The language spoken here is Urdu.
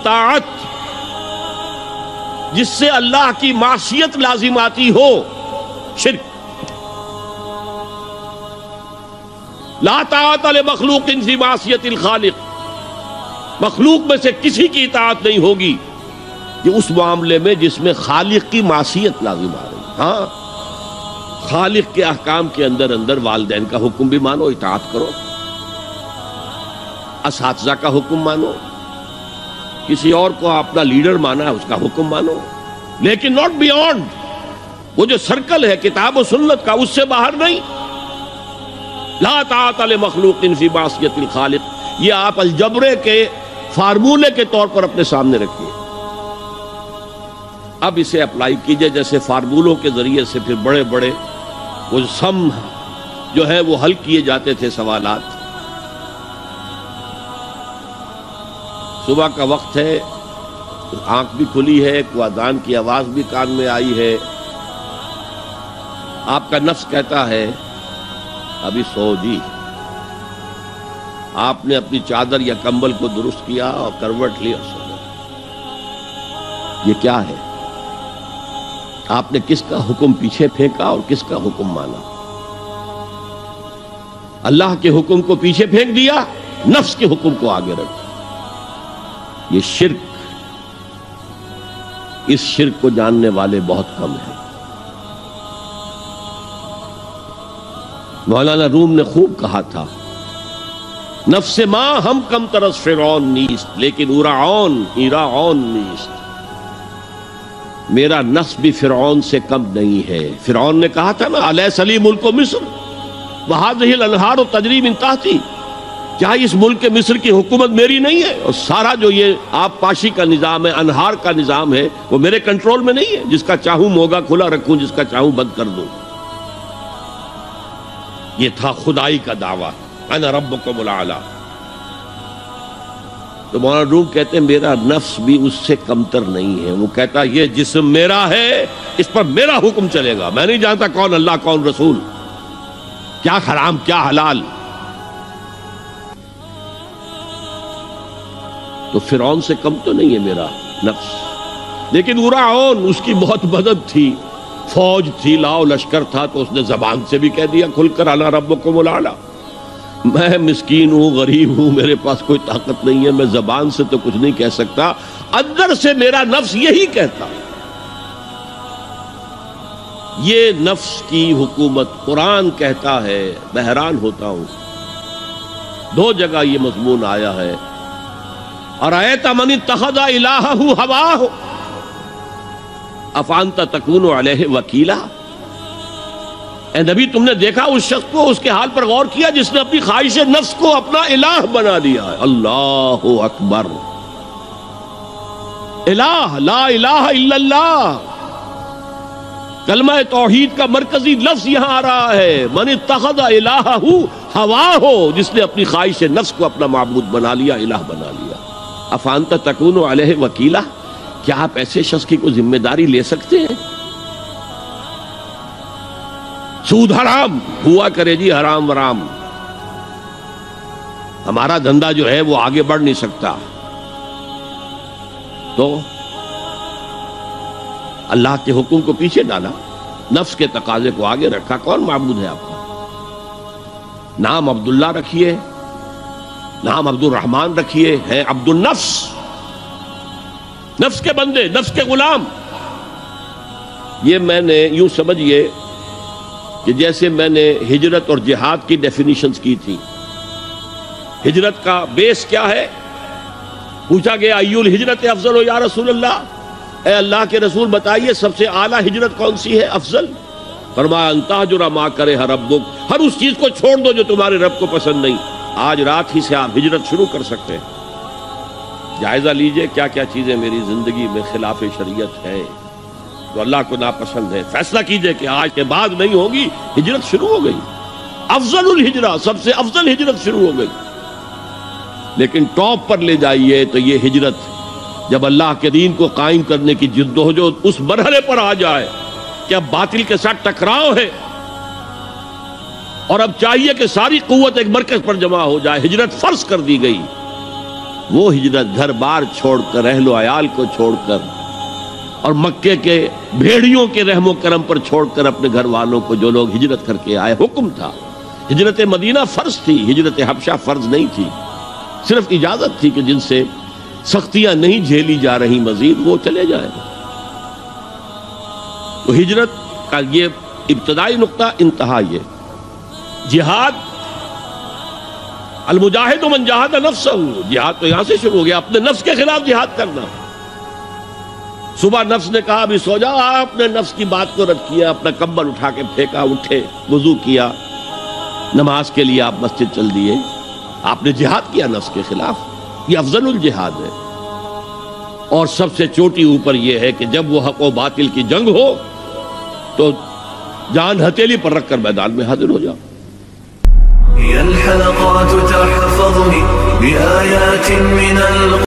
طاعت جس سے اللہ کی معصیت لازم آتی ہو، شرک۔ لا طاعت لمخلوق فی معصیت الخالق، مخلوق میں سے کسی کی اطاعت نہیں ہوگی کہ اس معاملے میں جس میں خالق کی معصیت لازم آ رہی۔ ہاں، خالق کے احکام کے اندر والدین کا حکم بھی مانو، اطاعت کرو، اساتذہ کا حکم مانو، کسی اور کو اپنا لیڈر مانا ہے اس کا حکم مانو، لیکن ناٹ بیونڈ، وہ جو سرکل ہے کتاب و سنت کا، اس سے باہر نہیں۔ لا طاعت لمخلوق فی معصیت الخالق، یہ آپ الجبرے کے فارمولے کے طور پر اپنے سامنے رکھیے۔ اب اسے اپلائی کیجئے، جیسے فارمولوں کے ذریعے سے پھر بڑے بڑے وہ سم جو ہے وہ حل کیے جاتے تھے سوالات۔ صبح کا وقت ہے، آنکھ بھی کھلی ہے، کوئی اذان کی آواز بھی کان میں آئی ہے، آپ کا نفس کہتا ہے ابھی سو جی۔ آپ نے اپنی چادر یا کمبل کو درست کیا اور کروٹ لی اور سو گئے۔ یہ کیا ہے؟ آپ نے کس کا حکم پیچھے پھینکا اور کس کا حکم مانا؟ اللہ کے حکم کو پیچھے پھینک دیا، نفس کے حکم کو آگے رکھا۔ یہ شرک، اس شرک کو جاننے والے بہت کم ہیں۔ مولانا روم نے خوب کہا تھا، نفس ما ہم کم ترس فرعون نیست لیکن اورعون ایراعون نیست۔ میرا نفس بھی فرعون سے کم نہیں ہے۔ فرعون نے کہا تھا نا، الیس لی ملک مصر وہذہ الانہار تجری من تحتی، کیا اس ملک مصر کی حکومت میری نہیں ہے؟ اور سارا جو یہ آب پاشی کا نظام ہے، انہار کا نظام ہے، وہ میرے کنٹرول میں نہیں ہے؟ جس کا چاہوں موگا کھلا رکھوں، جس کا چاہوں بند کر دوں۔ یہ تھا خدائی کا دعویٰ، انا ربکم الاعلی۔ تو مولانا روم کہتے ہیں میرا نفس بھی اس سے کمتر نہیں ہے۔ وہ کہتا یہ جسم میرا ہے، اس پر میرا حکم چلے گا، میں نہیں جانتا کون اللہ کون رسول، کیا حرام کیا حلال۔ تو فرعون سے کم تو نہیں ہے میرا نفس، لیکن اورعون اس کی بہت مدد تھی، فوج تھی، لاؤ لشکر تھا، تو اس نے زبان سے بھی کہہ دیا کھل کر انا ربکم الاعلی۔ میں مسکین ہوں، غریب ہوں، میرے پاس کوئی طاقت نہیں ہے، میں زبان سے تو کچھ نہیں کہہ سکتا، اندر سے میرا نفس یہی کہتا۔ یہ نفس کی حکومت قرآن کہتا ہے، میں حیران ہوتا ہوں، دو جگہ یہ مضمون آیا ہے، ارأیت من اتخذ الہہ ہواہ افانت تکون علیہ وکیلا۔ اے نبی تم نے دیکھا اس شخص کو، اس کے حال پر غور کیا جس نے اپنی خواہش نفس کو اپنا الہ بنا لیا ہے۔ اللہ اکبر، الہ، لا الہ الا اللہ، کلمہ توحید کا مرکزی لفظ یہاں آ رہا ہے، من اتخذ الہہ ہواہ، جس نے اپنی خواہش نفس کو اپنا معبود بنا لیا، الہ بنا لیا۔ افانت تکون علیہ وکیلا، کیا آپ ایسے شخص کی کوئی ذمہ داری لے سکتے ہیں؟ سود حرام ہوا کرے جی، حرام ورام، ہمارا دھندا جو ہے وہ آگے بڑھ نہیں سکتا، تو اللہ کے حکم کو پیچھے ڈالا، نفس کے تقاضے کو آگے رکھا۔ کون معبود ہے آپ کا؟ نام عبداللہ رکھیے، نام عبد الرحمن رکھیے، ہے عبد النفس، نفس کے بندے، نفس کے غلام۔ یہ میں نے یوں سمجھئے کہ جیسے میں نے ہجرت اور جہاد کی ڈیفینیشنز کی تھی۔ ہجرت کا بیس کیا ہے؟ پوچھا گیا ایو الہجرت افضل ہو یا رسول اللہ، اے اللہ کے رسول بتائیے سب سے اعلیٰ ہجرت کون سی ہے، افضل؟ فرمایا ان تہجر ما کرہ ربک، ہر اس چیز کو چھوڑ دو جو تمہارے رب کو پسند نہیں۔ آج رات ہی سے آپ ہجرت شروع کر سکتے ہیں۔ جائزہ لیجئے کیا کیا چیزیں میری زندگی میں خلاف شریعت ہے، جو اللہ کو ناپسند ہے، فیصلہ کیجئے کہ آج کے بعد نہیں ہوگی۔ ہجرت شروع ہو گئی، افضل الہجرہ، سب سے افضل ہجرت شروع ہو گئی۔ لیکن ٹاپ پر لے جائیے تو یہ ہجرت جب اللہ کے دین کو قائم کرنے کی جدوجہد اس مرحلے پر آ جائے کہ اب باطل کے ساتھ ٹکراؤ ہے اور اب چاہیے کہ ساری قوت ایک مرکز پر جمع ہو جائے، ہجرت فرض کر دی گئی، وہ ہجرت گھر بار چھوڑ کر، اہل و عیال کو چھوڑ کر، اور مکے کے بھیڑیوں کے رحم و کرم پر چھوڑ کر اپنے گھر والوں کو جو لوگ ہجرت کر کے آئے، حکم تھا۔ ہجرت مدینہ فرض تھی، ہجرت حبشہ فرض نہیں تھی، صرف اجازت تھی کہ جن سے سختیاں نہیں جھیلی جا رہی مزید وہ چلے جائیں۔ تو ہجرت کا یہ ابتدائی نقطہ، انتہا یہ جہاد، المجاہد من جاہد نفسہ، جہاد تو یہاں سے شروع ہو گیا، اپنے نفس کے خلاف جہاد کرنا۔ صبح نفس نے کہا ابھی سو جاؤ، آپ نے نفس کی بات کو رد کیا، اپنا کمبل اٹھا کے پھینکا، اٹھے، وضو کیا، نماز کے لیے آپ مسجد چل دیے، آپ نے جہاد کیا نفس کے خلاف۔ یہ افضل الجہاد ہے، اور سب سے چوٹی اوپر یہ ہے کہ جب وہ حق و باطل کی جنگ ہو تو جان ہتھیلی پر رکھ کر میدان میں حاضر ہو جاؤ۔ الحلقات تحفظني بآيات من